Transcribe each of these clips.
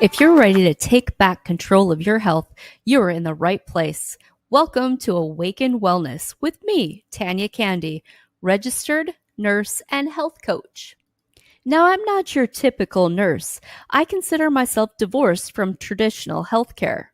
If you're ready to take back control of your health, you're in the right place. Welcome to Awaken Wellness with me, Tanya Candy, registered nurse and health coach. Now, I'm not your typical nurse. I consider myself divorced from traditional healthcare.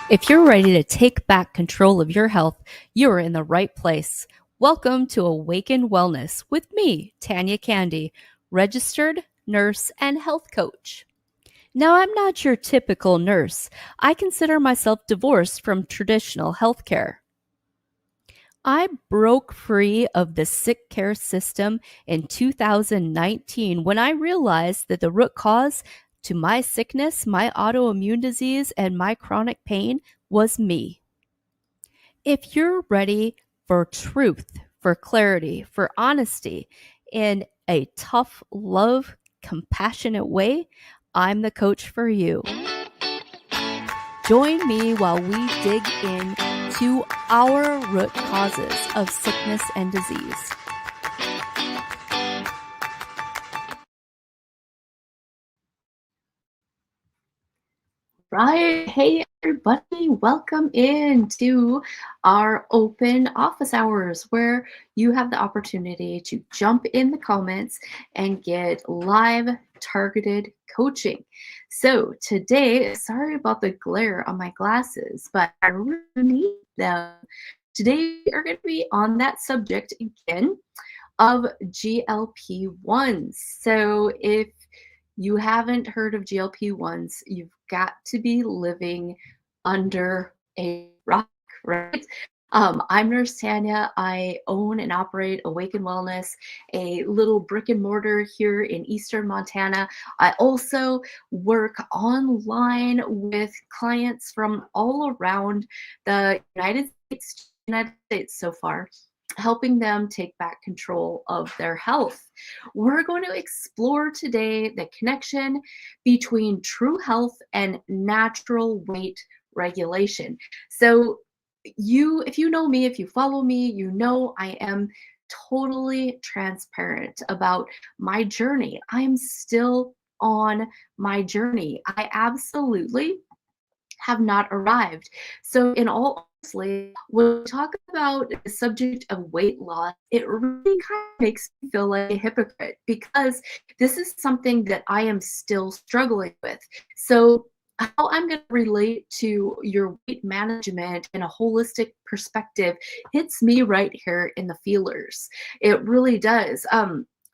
If you're ready to take back control of your health, you're in the right place. Welcome to Awaken Wellness with me, Tanya Candy, registered nurse and health coach. Now, I'm not your typical nurse. I consider myself divorced from traditional healthcare. I broke free of the sick care system in 2019 when I realized that the root cause to my sickness, my autoimmune disease, and my chronic pain was me. If you're ready for truth, for clarity, for honesty in a tough, love, compassionate way, I'm the coach for you. Join me while we dig into our root causes of sickness and disease. Right. Hey, everybody. Welcome into our open office hours where you have the opportunity to jump in the comments and get live targeted coaching. So today, sorry about the glare on my glasses, but I really need them. Today, we're going to be on that subject again of GLP-1s. So if you haven't heard of GLP-1s, you've got to be living under a rock, right? I'm Nurse Tanya. I own and operate Awaken Wellness, a little brick and mortar here in Eastern Montana. I also work online with clients from all around the United States so far, helping them take back control of their health. We're going to explore today the connection between true health and natural weight regulation. So if you know me, if you follow me, you know I am totally transparent about my journey. I am still on my journey. I absolutely have not arrived. So, in all honesty, when we talk about the subject of weight loss, it really kind of makes me feel like a hypocrite because this is something that I am still struggling with. So, how I'm going to relate to your weight management in a holistic perspective hits me right here in the feelers. It really does.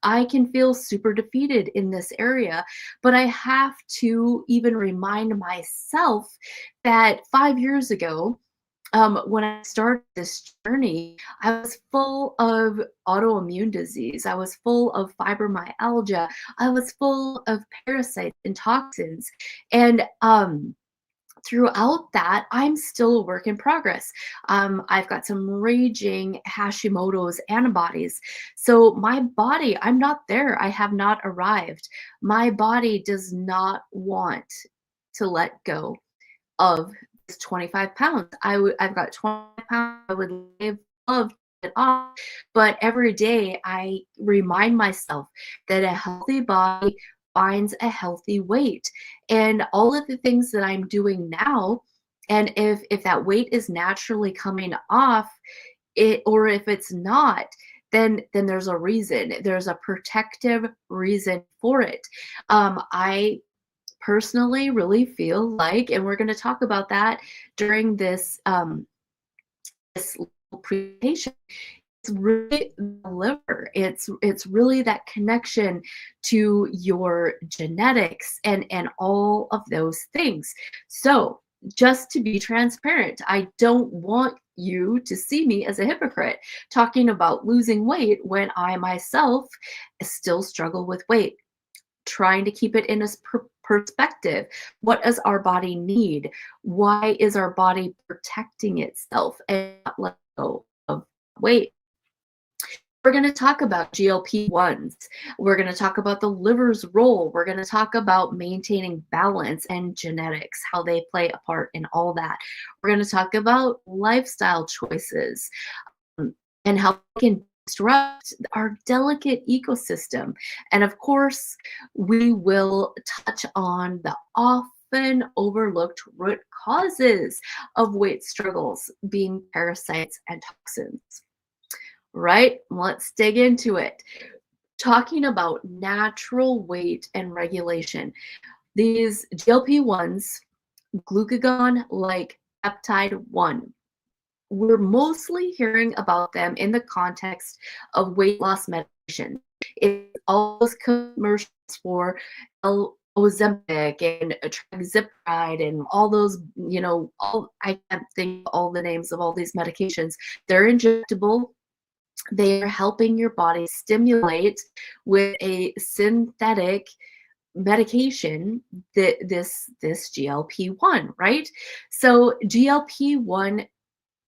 I can feel super defeated in this area, but I have to even remind myself that 5 years ago, when I started this journey, I was full of autoimmune disease. I was full of fibromyalgia. I was full of parasites and toxins. And throughout that, I'm still a work in progress. I've got some raging Hashimoto's antibodies. So my body, I'm not there. I have not arrived. My body does not want to let go of this 25 pounds. I've got 25 pounds. I would love to get off, but every day I remind myself that a healthy body finds a healthy weight. And all of the things that I'm doing now, and if that weight is naturally coming off, or if it's not, then there's a reason. There's a protective reason for it. I personally really feel like, and we're going to talk about that during this presentation, it's really the liver. It's really that connection to your genetics and all of those things. So just to be transparent, I don't want you to see me as a hypocrite talking about losing weight when I myself still struggle with weight, trying to keep it in a perspective. What does our body need? Why is our body protecting itself and not let go of weight? We're going to talk about GLP-1s. We're going to talk about the liver's role. We're going to talk about maintaining balance and genetics, how they play a part in all that. We're going to talk about lifestyle choices, um, and how they can disrupt our delicate ecosystem. And of course, we will touch on the often overlooked root causes of weight struggles being parasites and toxins. Right? Let's dig into it. Talking about natural weight and regulation. These GLP-1s, glucagon like peptide 1, we're mostly hearing about them in the context of weight loss medication. It's all those commercials for Ozempic and Triglyceride and all those, all I can't think of all the names of all these medications. They're injectable. They are helping your body stimulate with a synthetic medication, that this GLP-1, right? So GLP-1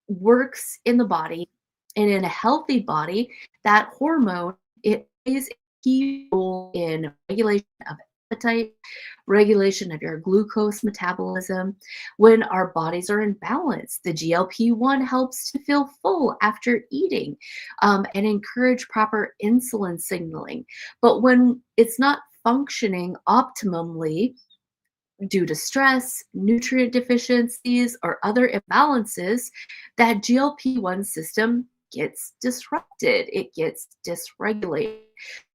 works in the body, and in a healthy body, that hormone, it plays a key role in regulation of appetite, regulation of your glucose metabolism. When our bodies are in balance, the GLP-1 helps to feel full after eating, and encourage proper insulin signaling. But when it's not functioning optimally, due to stress, nutrient deficiencies, or other imbalances, that GLP-1 system gets disrupted, it gets dysregulated.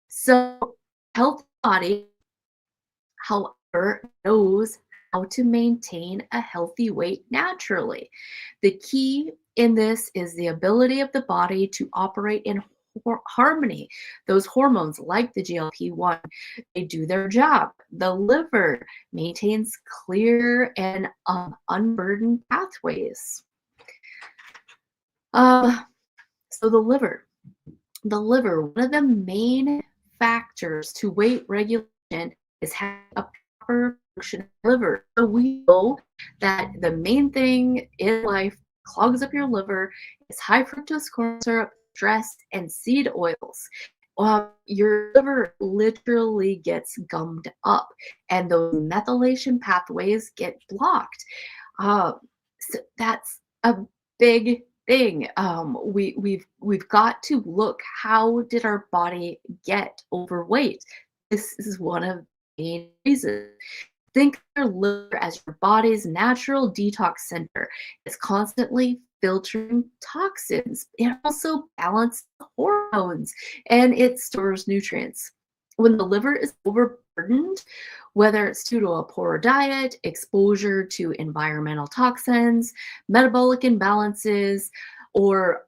So, healthy body, however, knows how to maintain a healthy weight naturally. The key in this is the ability of the body to operate in harmony. Those hormones, like the GLP-1, they do their job. The liver maintains clear and unburdened pathways. Uh, so the liver, one of the main factors to weight regulation is having a proper functioning liver. So we know that the main thing in life clogs up your liver is high fructose corn syrup, stress, and seed oils. Your liver literally gets gummed up, and those methylation pathways get blocked. Uh, so that's a big thing. We've got to look, how did our body get overweight? This is one of the main reasons. Think of your liver as your body's natural detox center. It's constantly filtering toxins. It also balances hormones, and it stores nutrients. When the liver is overburdened, whether it's due to a poor diet, exposure to environmental toxins, metabolic imbalances, or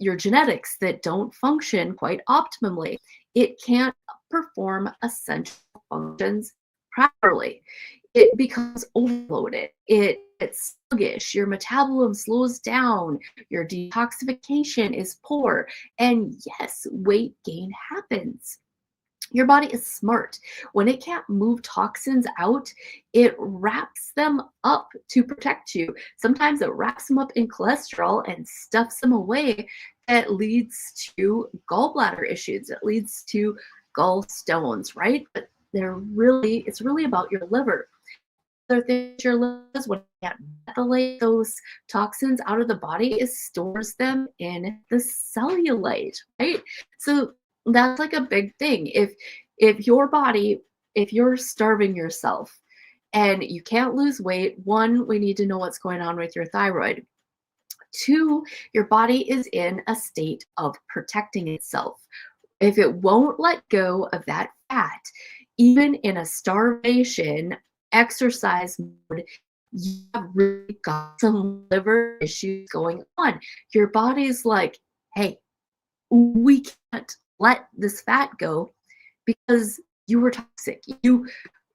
your genetics that don't function quite optimally, it can't perform essential functions properly. It becomes overloaded. It gets sluggish. Your metabolism slows down. Your detoxification is poor. And yes, weight gain happens. Your body is smart. When it can't move toxins out, it wraps them up to protect you. Sometimes it wraps them up in cholesterol and stuffs them away. That leads to gallbladder issues. It leads to gallstones, right? But it's really about your liver. Other things your liver does when it can't methylate those toxins out of the body is stores them in the cellulite, right? So that's like a big thing. If your body, if you're starving yourself and you can't lose weight, one, we need to know what's going on with your thyroid. Two, your body is in a state of protecting itself. If it won't let go of that fat, even in a starvation exercise mode, you have really got some liver issues going on. Your body's like, hey, we can't let this fat go because you were toxic.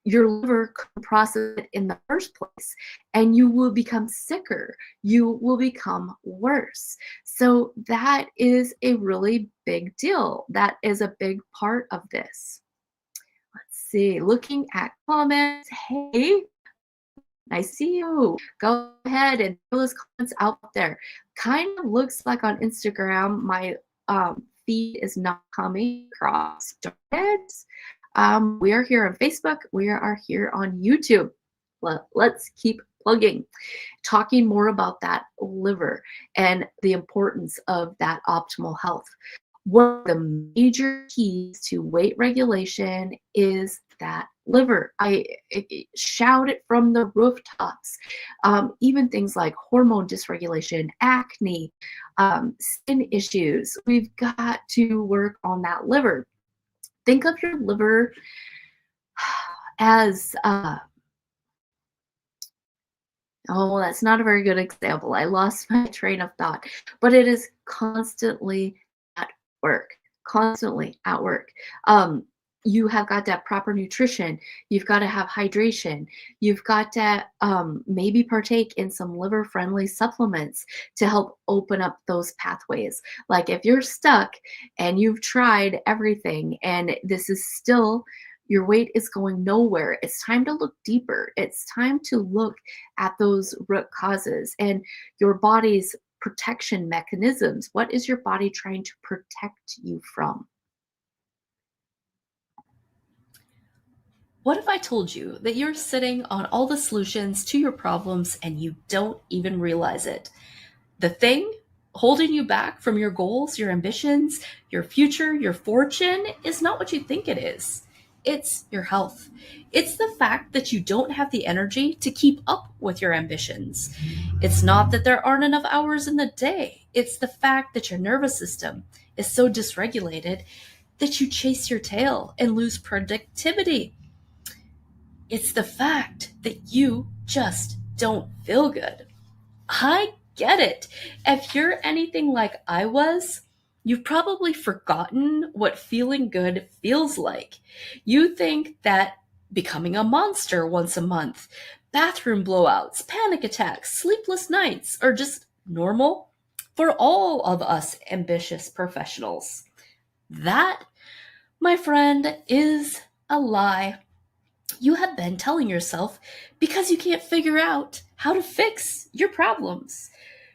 Your liver couldn't process it in the first place, and you will become sicker. You will become worse. So that is a really big deal. That is a big part of this. Let's see, looking at comments. Hey, I see you. Go ahead and throw those comments out there. Kind of looks like on Instagram, my feed is not coming across your heads, we are here on Facebook. We are here on YouTube. Let's keep plugging, talking more about that liver and the importance of that optimal health. One of the major keys to weight regulation is that liver. Shout it from the rooftops. Even things like hormone dysregulation, acne, skin issues. We've got to work on that liver. Think of your liver as oh, that's not a very good example. I lost my train of thought, but it is constantly at work, constantly at work. You have got to have proper nutrition. You've got to have hydration. You've got to maybe partake in some liver friendly supplements to help open up those pathways. Like if you're stuck and you've tried everything and this is still your weight is going nowhere. It's time to look deeper. It's time to look at those root causes and your body's protection mechanisms. What is your body trying to protect you from? What if I told you that you're sitting on all the solutions to your problems and you don't even realize it? The thing holding you back from your goals, your ambitions, your future, your fortune is not what you think it is. It's your health. It's the fact that you don't have the energy to keep up with your ambitions. It's not that there aren't enough hours in the day. It's the fact that your nervous system is so dysregulated that you chase your tail and lose productivity. It's the fact that you just don't feel good. I get it. If you're anything like I was, you've probably forgotten what feeling good feels like. You think that becoming a monster once a month, bathroom blowouts, panic attacks, sleepless nights are just normal for all of us ambitious professionals. That, my friend, is a lie you have been telling yourself because you can't figure out how to fix your problems.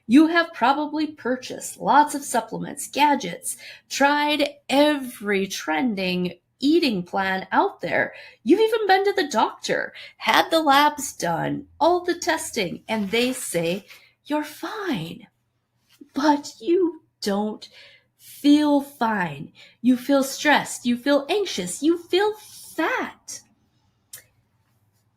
You have probably purchased lots of supplements, gadgets, tried every trending eating plan out there. You've even been to the doctor, had the labs done, all the testing, and they say you're fine. But you don't feel fine. You feel stressed. You feel anxious. You feel fat.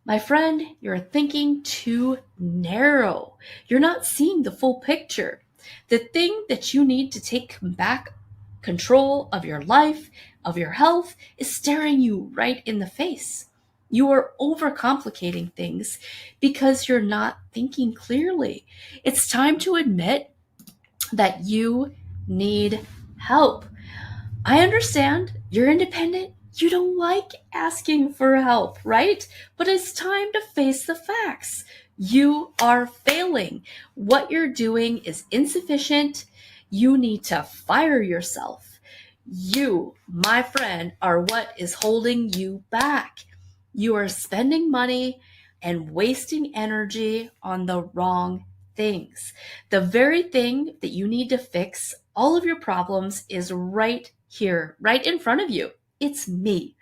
My friend, you're thinking too narrow. You're not seeing the full picture. The thing that you need to take back control of your life, of your health, is staring you right in the face. You are overcomplicating things because you're not thinking clearly. It's time to admit that you need help. I understand you're independent. You don't like asking for help, right? But it's time to face the facts. You are failing. What you're doing is insufficient. You need to fire yourself. You, my friend, are what is holding you back. You are spending money and wasting energy on the wrong things. The very thing that you need to fix all of your problems is right here, right in front of you. It's me.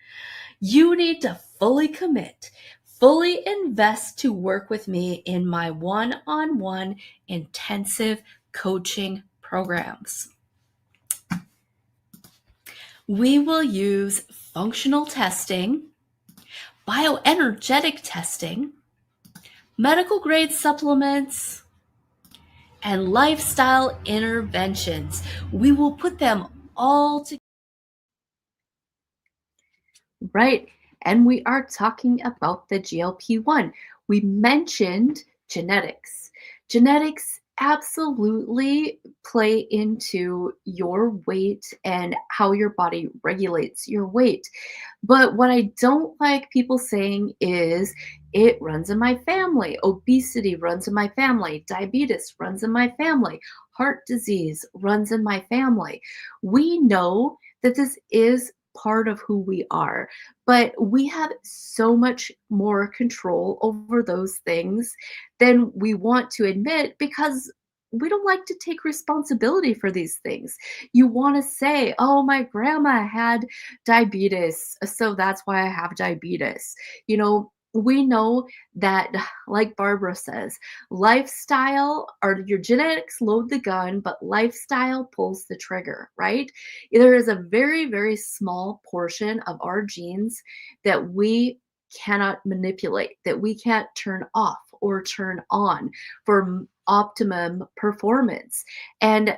You need to fully commit, fully invest to work with me in my one-on-one intensive coaching programs. We will use functional testing, bioenergetic testing, medical grade supplements, and lifestyle interventions. We will put them all together. Right. And we are talking about the GLP-1. We mentioned genetics. Genetics absolutely play into your weight and how your body regulates your weight. But what I don't like people saying is it runs in my family. Obesity runs in my family. Diabetes runs in my family. Heart disease runs in my family. We know that this is part of who we are, but we have so much more control over those things than we want to admit because we don't like to take responsibility for these things. You want to say, "Oh, my grandma had diabetes, so that's why I have diabetes." We know that, like Barbara says, lifestyle or your genetics load the gun, but lifestyle pulls the trigger, right? There is a very, very small portion of our genes that we cannot manipulate, that we can't turn off or turn on for optimum performance. And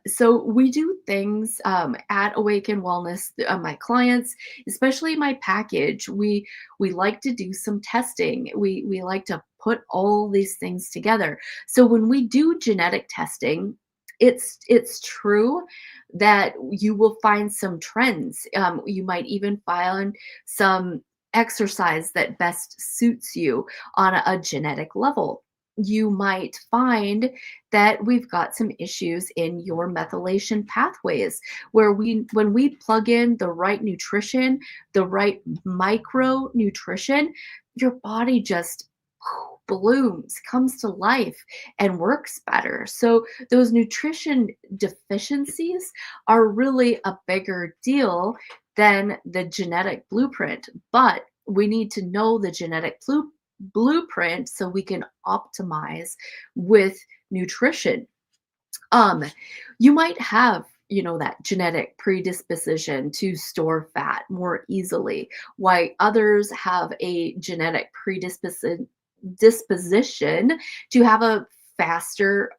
so we do things at Awaken Wellness. My clients, especially my package, we like to do some testing. We like to put all these things together. So when we do genetic testing, it's true that you will find some trends. You might even find some exercise that best suits you on a genetic level. You might find that we've got some issues in your methylation pathways where when we plug in the right nutrition, the right micronutrition, your body just blooms, comes to life, and works better. So those nutrition deficiencies are really a bigger deal than the genetic blueprint, but we need to know the genetic blueprint so we can optimize with nutrition. Um, you might have, that genetic predisposition to store fat more easily, while others have a genetic disposition to have a faster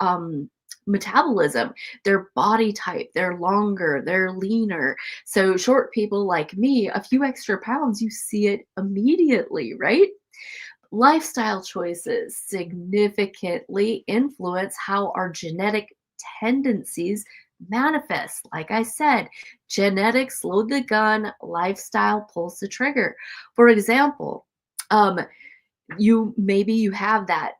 metabolism. Their body type, they're longer, they're leaner. So short people like me, a few extra pounds, you see it immediately, right? Lifestyle choices significantly influence how our genetic tendencies manifest. Like I said, genetics load the gun, lifestyle pulls the trigger. For example, um, you have that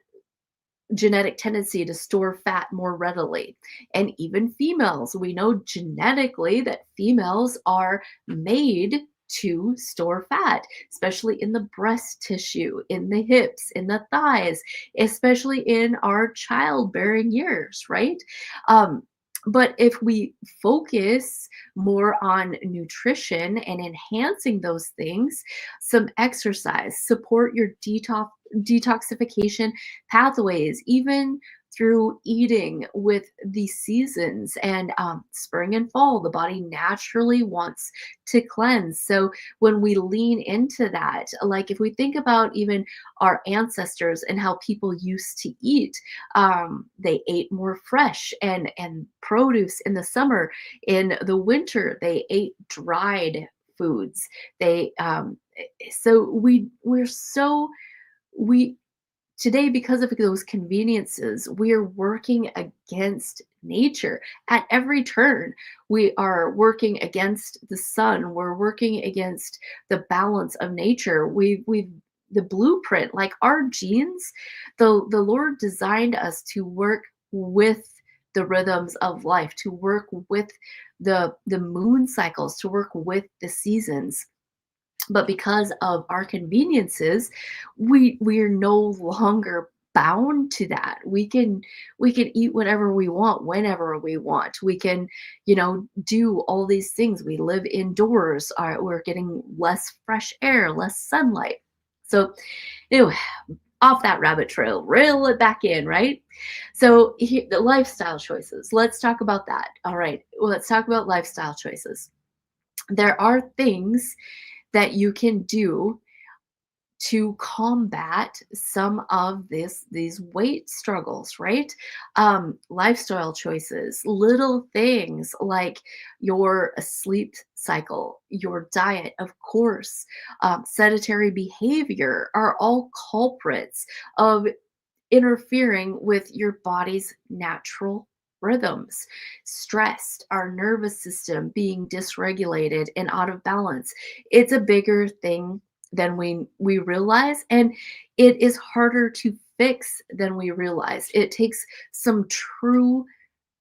genetic tendency to store fat more readily. And even females, we know genetically that females are made to store fat, especially in the breast tissue, in the hips, in the thighs, especially in our childbearing years, right? Um, but if we focus more on nutrition and enhancing those things, some exercise, support your detoxification pathways, even through eating with the seasons and spring and fall, the body naturally wants to cleanse. So when we lean into that, like if we think about even our ancestors and how people used to eat, they ate more fresh and produce in the summer. In the winter, they ate dried foods. They so we're so we today, because of those conveniences, we are working against nature at every turn. We are working against the sun. We're working against the balance of nature. We've the blueprint, like our genes, the Lord designed us to work with the rhythms of life, to work with the moon cycles, to work with the seasons. But because of our conveniences, we're no longer bound to that. We can eat whatever we want whenever we want. We can, do all these things. We live indoors. We're getting less fresh air, less sunlight. So, anyway, off that rabbit trail, reel it back in, right? So, the lifestyle choices. Let's talk about that. All right. Well, let's talk about lifestyle choices. There are things that you can do to combat some of these weight struggles, right? Lifestyle choices, little things like your sleep cycle, your diet, of course, sedentary behavior are all culprits of interfering with your body's natural rhythms. Stressed, our nervous system being dysregulated and out of balance. It's a bigger thing than we realize, and it is harder to fix than we realize. It takes some true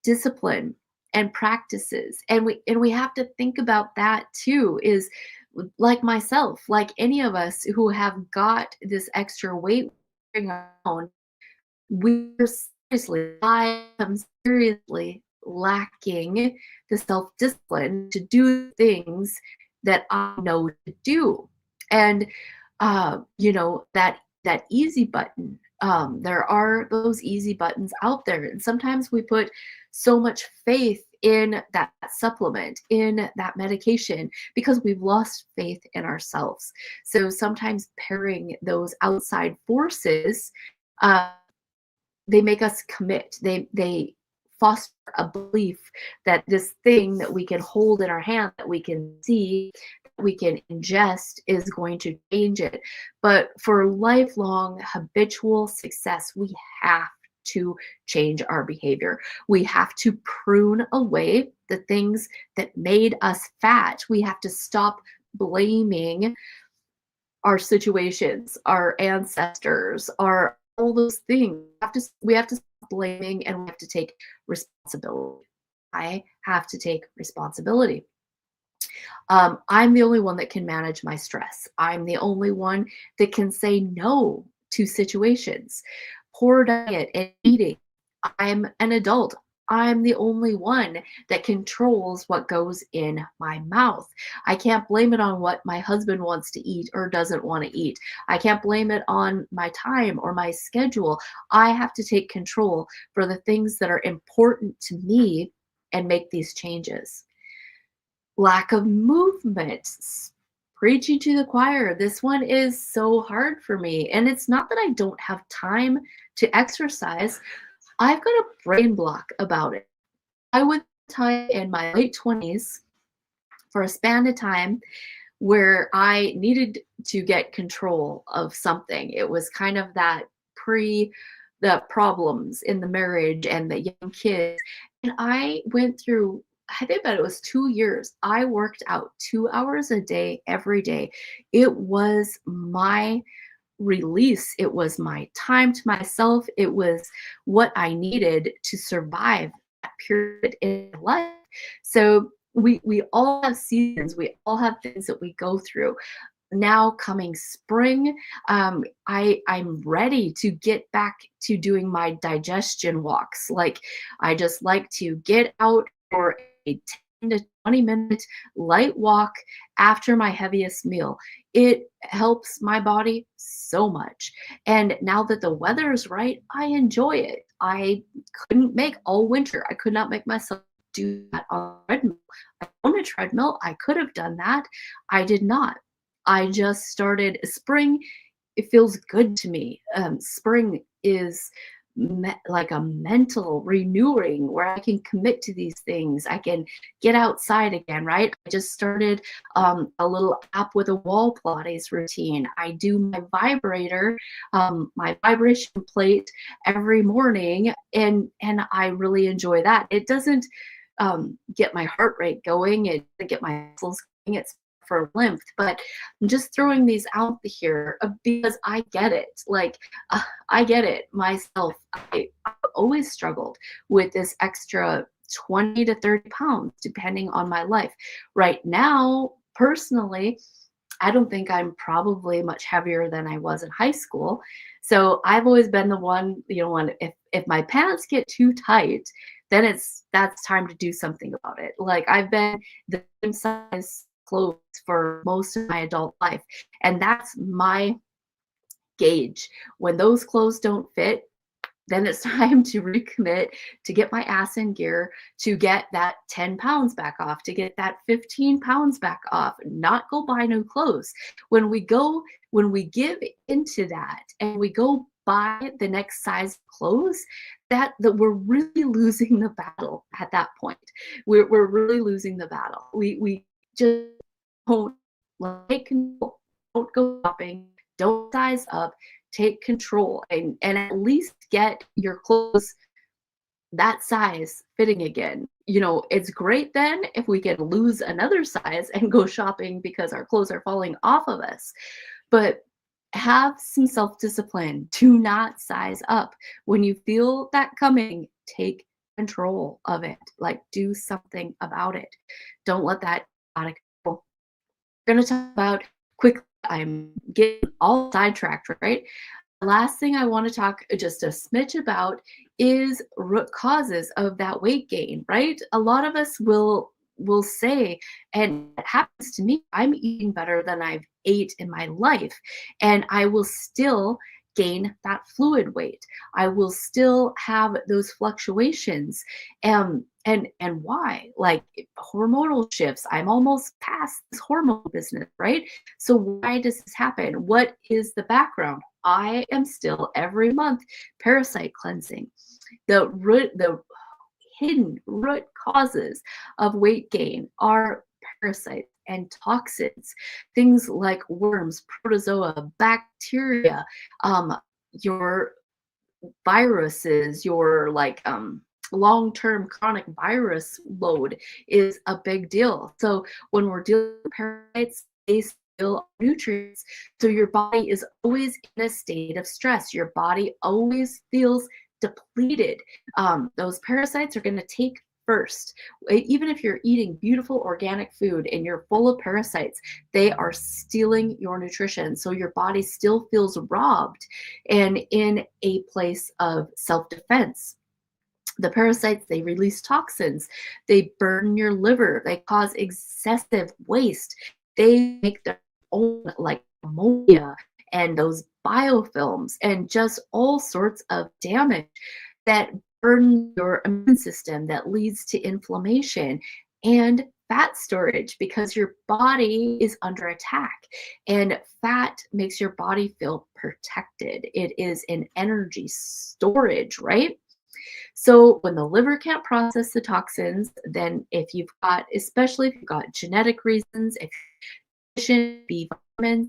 discipline and practices. And we have to think about that too, is like myself, like any of us who have got this extra weight around, we're seriously, I am seriously lacking the self-discipline to do things that I know to do. And that easy button. There are those easy buttons out there, and sometimes we put so much faith in that supplement, in that medication, because we've lost faith in ourselves. So sometimes pairing those outside forces, uh, they make us commit. They foster a belief that this thing that we can hold in our hand, that we can see, that we can ingest, is going to change it. But for lifelong habitual success, we have to change our behavior. We have to prune away the things that made us fat. We have to stop blaming our situations, our ancestors, our all those things. We have to stop blaming, and we have to take responsibility. I have to take responsibility. I'm the only one that can manage my stress. I'm the only one that can say no to situations. Poor diet and eating. I'm an adult. I'm the only one that controls what goes in my mouth. I can't blame it on what my husband wants to eat or doesn't want to eat. I can't blame it on my time or my schedule. I have to take control for the things that are important to me and make these changes. Lack of movement. Preaching to the choir. This one is so hard for me. And it's not that I don't have time to exercise. I've got a brain block about it. I went time in my late 20s for a span of time where I needed to get control of something. It was kind of that pre the problems in the marriage and the young kids. And I went through, I think that it was 2 years. I worked out 2 hours a day every day. It was my release. It was my time to myself. It was what I needed to survive that period in life. So we all have seasons. We all have things that we go through. Now coming spring, I'm ready to get back to doing my digestion walks. Like, I just like to get out for a 10 to 20-minute light walk after my heaviest meal. It helps my body so much. And now that the weather is right, I enjoy it. I couldn't make all winter. I could not make myself do that on a treadmill. I own a treadmill. I could have done that. I did not. I just started spring. It feels good to me. Spring is like a mental renewing where I can commit to these things. I can get outside again, right? I just started a little app with a wall Pilates routine. I do my vibrator, my vibration plate every morning, and I really enjoy that. It doesn't get my heart rate going. It doesn't get my muscles going. It's for lymph, but I'm just throwing these out here because I get it. Like, I get it myself. I've always struggled with this extra 20 to 30 pounds, depending on my life. Right now, personally, I don't think I'm probably much heavier than I was in high school. So I've always been the one, when if my pants get too tight, then that's time to do something about it. Like, I've been the same size clothes for most of my adult life, and that's my gauge. When those clothes don't fit, then it's time to recommit, to get my ass in gear, to get that 10 pounds back off, to get that 15 pounds back off, not go buy new clothes. When we give into that and we go buy the next size clothes, that we're really losing the battle at that point. We're really losing the battle. We just don't take control. Don't go shopping. Don't size up. Take control and at least get your clothes that size fitting again. It's great then if we can lose another size and go shopping because our clothes are falling off of us. But have some self-discipline. Do not size up. When you feel that coming, take control of it. Like, do something about it. Don't let that out of control. We're going to talk about quickly. I'm getting all sidetracked, right? last thing I want to talk just a smidge about is root causes of that weight gain, right? A lot of us will say, and it happens to me, I'm eating better than I've ate in my life, and I will still gain that fluid weight. I will still have those fluctuations. And why? Like hormonal shifts. I'm almost past this hormone business, right? So why does this happen? What is the background? I am still every month parasite cleansing. The hidden root causes of weight gain are parasites and toxins, things like worms, protozoa, bacteria, your viruses, your long-term chronic virus load is a big deal. So when we're dealing with parasites, they steal nutrients. So your body is always in a state of stress. Your body always feels depleted. Those parasites are going to take first. Even if you're eating beautiful organic food and you're full of parasites, they are stealing your nutrition. So your body still feels robbed and in a place of self-defense. The parasites, they release toxins, they burn your liver, they cause excessive waste, they make their own like ammonia and those biofilms and just all sorts of damage that burn your immune system, that leads to inflammation and fat storage because your body is under attack, and fat makes your body feel protected. It is an energy storage, right? So when the liver can't process the toxins, then if you've got, especially if you've got genetic reasons, if you're deficient B vitamins,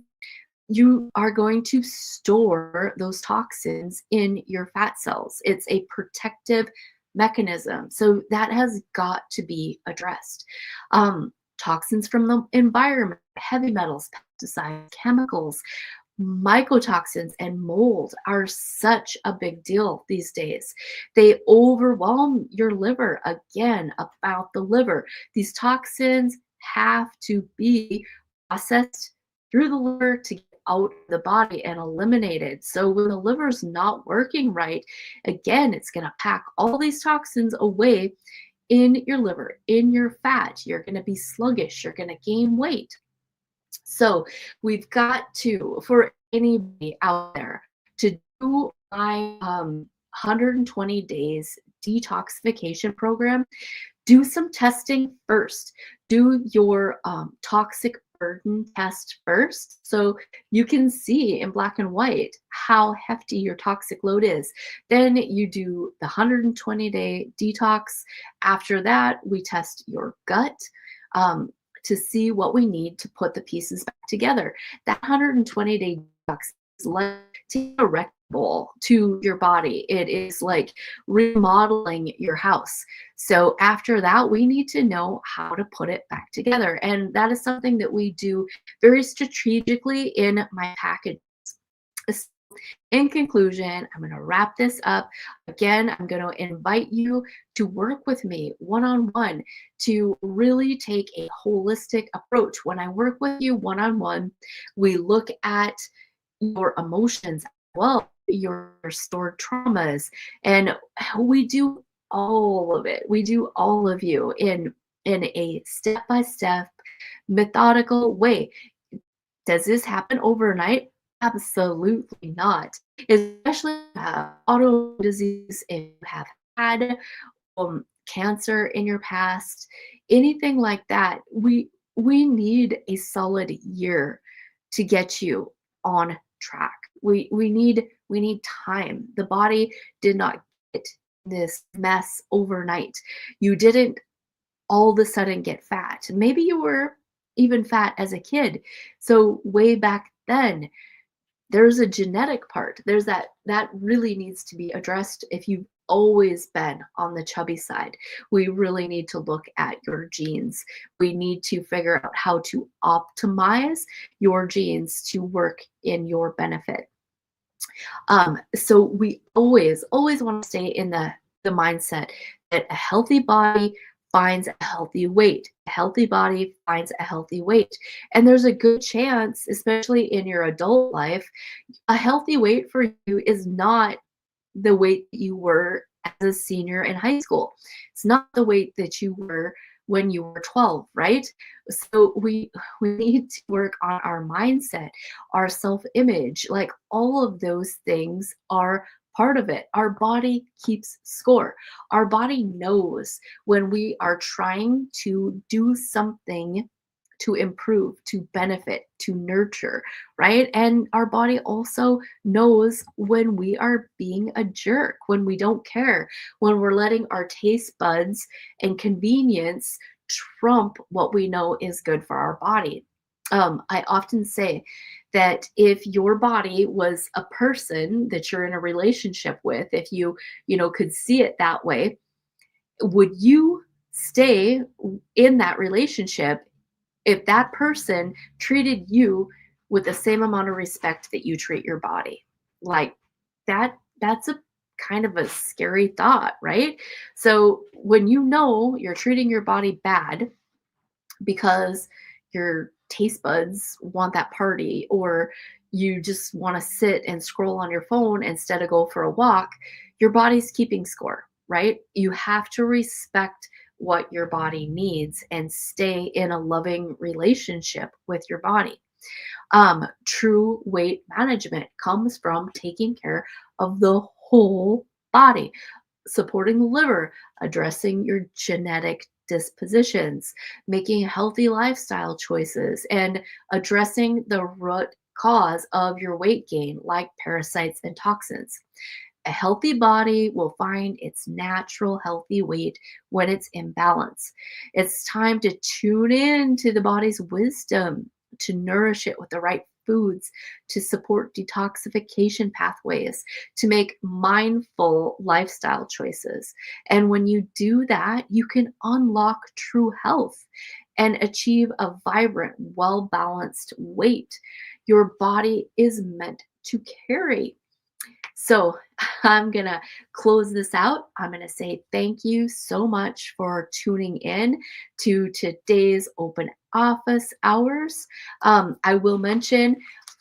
you are going to store those toxins in your fat cells. It's a protective mechanism. So that has got to be addressed. Toxins from the environment, heavy metals, pesticides, chemicals, mycotoxins and mold are such a big deal these days. They overwhelm your liver. Again, about the liver. These toxins have to be processed through the liver to get out of the body and eliminated. So when the liver's not working right, again, it's going to pack all these toxins away in your liver, in your fat. You're going to be sluggish. You're going to gain weight. So we've got to, for anybody out there, to do my 120 days detoxification program, do some testing first. Do your toxic burden test first so you can see in black and white how hefty your toxic load is. Then you do the 120-day detox. After that, we test your gut. To see what we need to put the pieces back together. That 120-day detox is like taking a wrecking ball to your body. It is like remodeling your house. So after that, we need to know how to put it back together. And that is something that we do very strategically in my package. In conclusion, I'm going to wrap this up. Again, I'm going to invite you to work with me one-on-one to really take a holistic approach. When I work with you one-on-one, we look at your emotions as well, your stored traumas, and we do all of it. We do all of you in a step-by-step, methodical way. Does this happen overnight? Absolutely not. Especially if you have autoimmune disease, if you have had cancer in your past, anything like that. We need a solid year to get you on track. We need time. The body did not get this mess overnight. You didn't all of a sudden get fat. Maybe you were even fat as a kid. So way back then, there's a genetic part. There's that really needs to be addressed. If you've always been on the chubby side, we really need to look at your genes. We need to figure out how to optimize your genes to work in your benefit. So we always want to stay in the mindset that a healthy body finds a healthy weight. A healthy body finds a healthy weight. And there's a good chance, especially in your adult life, a healthy weight for you is not the weight that you were as a senior in high school. It's not the weight that you were when you were 12, right? So we need to work on our mindset, our self-image, like all of those things are part of it. Our body keeps score. Our body knows when we are trying to do something to improve, to benefit, to nurture, right? And our body also knows when we are being a jerk, when we don't care, when we're letting our taste buds and convenience trump what we know is good for our body. I often say that if your body was a person that you're in a relationship with, if you could see it that way, would you stay in that relationship if that person treated you with the same amount of respect that you treat your body? Like that's a kind of a scary thought, right? So when you know you're treating your body bad because your taste buds want that party, or you just want to sit and scroll on your phone instead of go for a walk, your body's keeping score, right? You have to respect what your body needs and stay in a loving relationship with your body. True weight management comes from taking care of the whole body, supporting the liver, addressing your genetic dispositions, making healthy lifestyle choices, and addressing the root cause of your weight gain, like parasites and toxins. A healthy body will find its natural healthy weight when it's in balance. It's time to tune in to the body's wisdom, to nourish it with the right foods, to support detoxification pathways, to make mindful lifestyle choices. And when you do that, you can unlock true health and achieve a vibrant, well balanced weight your body is meant to carry. So I'm going to close this out. I'm going to say thank you so much for tuning in to today's open office hours. I will mention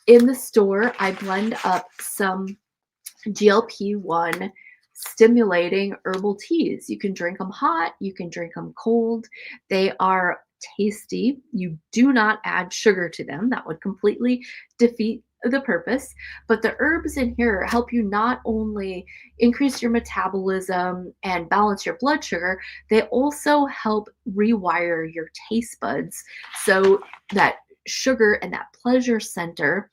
in the store, I blend up some GLP1 stimulating herbal teas. You can drink them hot, you can drink them cold. They are tasty. You do not add sugar to them, that would completely defeat the purpose. But the herbs in here help you not only increase your metabolism and balance your blood sugar, they also help rewire your taste buds so that sugar and that pleasure center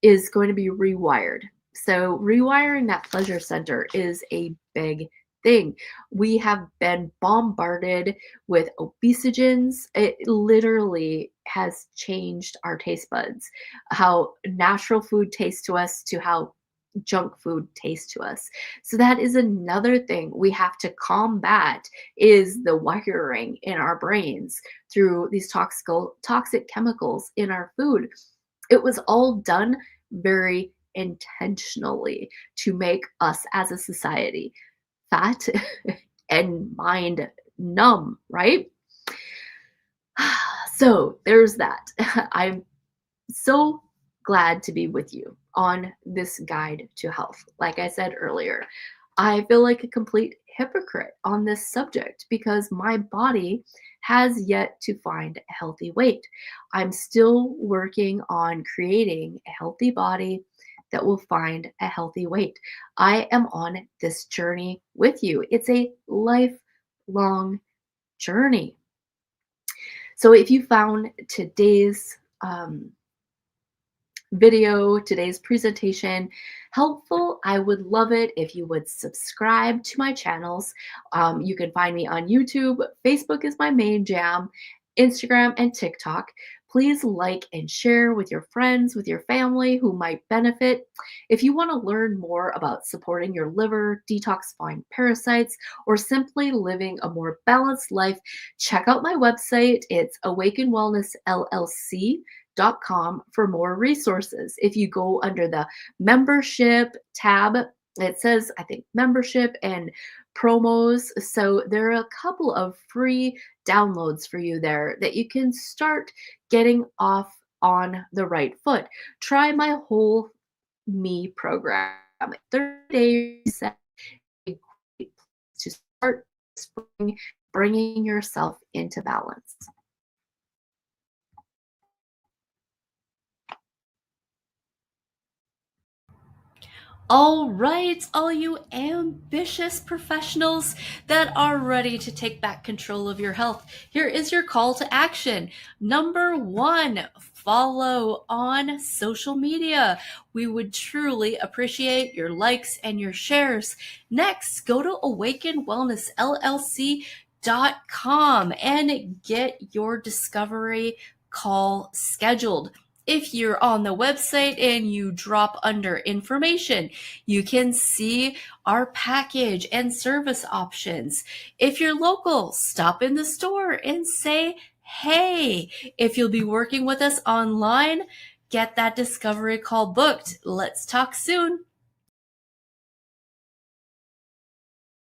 is going to be rewired. So, rewiring that pleasure center is a big thing. We have been bombarded with obesogens. It literally has changed our taste buds, how natural food tastes to us to how junk food tastes to us. So that is another thing we have to combat, is the wiring in our brains through these toxic chemicals in our food. It was all done very intentionally to make us as a society fat and mind numb, right? So there's that. I'm so glad to be with you on this guide to health. Like I said earlier, I feel like a complete hypocrite on this subject because my body has yet to find a healthy weight. I'm still working on creating a healthy body that will find a healthy weight. I am on this journey with you. It's a lifelong journey. So if you found today's video, today's presentation helpful, I would love it if you would subscribe to my channels. You can find me on YouTube. Facebook is my main jam, Instagram and TikTok. Please like and share with your friends, with your family who might benefit. If you want to learn more about supporting your liver, detoxifying parasites, or simply living a more balanced life, check out my website. It's awakenwellnessllc.com for more resources. If you go under the membership tab It says, I think, membership and promos. So there are a couple of free downloads for you there that you can start getting off on the right foot. Try my whole me program. 30 days a great place to start spring, bringing yourself into balance. All right, all you ambitious professionals that are ready to take back control of your health, here is your call to action. Number one, follow on social media. We would truly appreciate your likes and your shares. Next, go to awakenwellnessllc.com and get your discovery call scheduled. If you're on the website and you drop under information, you can see our package and service options. If you're local, stop in the store and say, hey. If you'll be working with us online, get that discovery call booked. Let's talk soon.